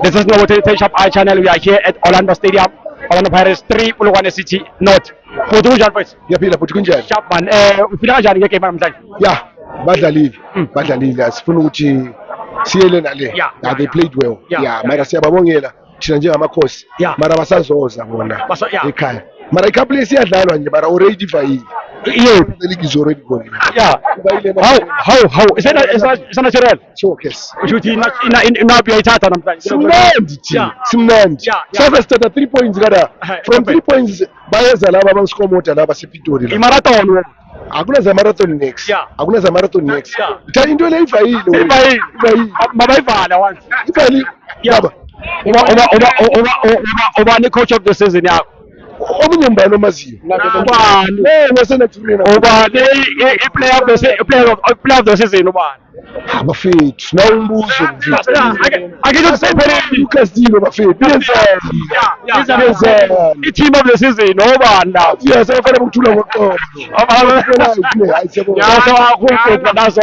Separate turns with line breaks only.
This is Novotel Shop I channel. We are here at Orlando Stadium. Orlando Pirates 3, Polokwane City North. Futhi kunjani mfethu?
Ngiyaphila futhi kunjani?
Sharp man. Ufila kanjani ngegame namhlanje?
Yeah, badlalile asifuna ukuthi siyele nale.
Yeah,
They played well.
Yeah.
Mara siyababongela thina njengamakhosi. Mara basazoza bona ekhaya. Mara iCup siyadlalwa nje mara already vayile.
Yeah,
The league is already going.
yeah. How? Is that natural?
So yes.
Ushuthi ina uyayithatha namhlanje.
Simnandi. Sasa start 3 points kada. From 3 points bayeza laba abansikomoda laba sePitori.
I-marathon.
Akuna za marathon next. Akuna za marathon next. Ithani into le ivayile.
Mabayivala once.
Ivayile. Baba.
Uba ni coach of the season yakho.
Omunye mbalo omaziyo.
Ubani?
Wasenathulena.
Ubani player of the season ubani?
Bafethu na umbuzo mfethu.
Akike kusepheleni
Lucas Dino bafethu.
I-team of the season ubani la?
Siyafana ukuthula ngoqondo.
Hayi siyabonga. Naso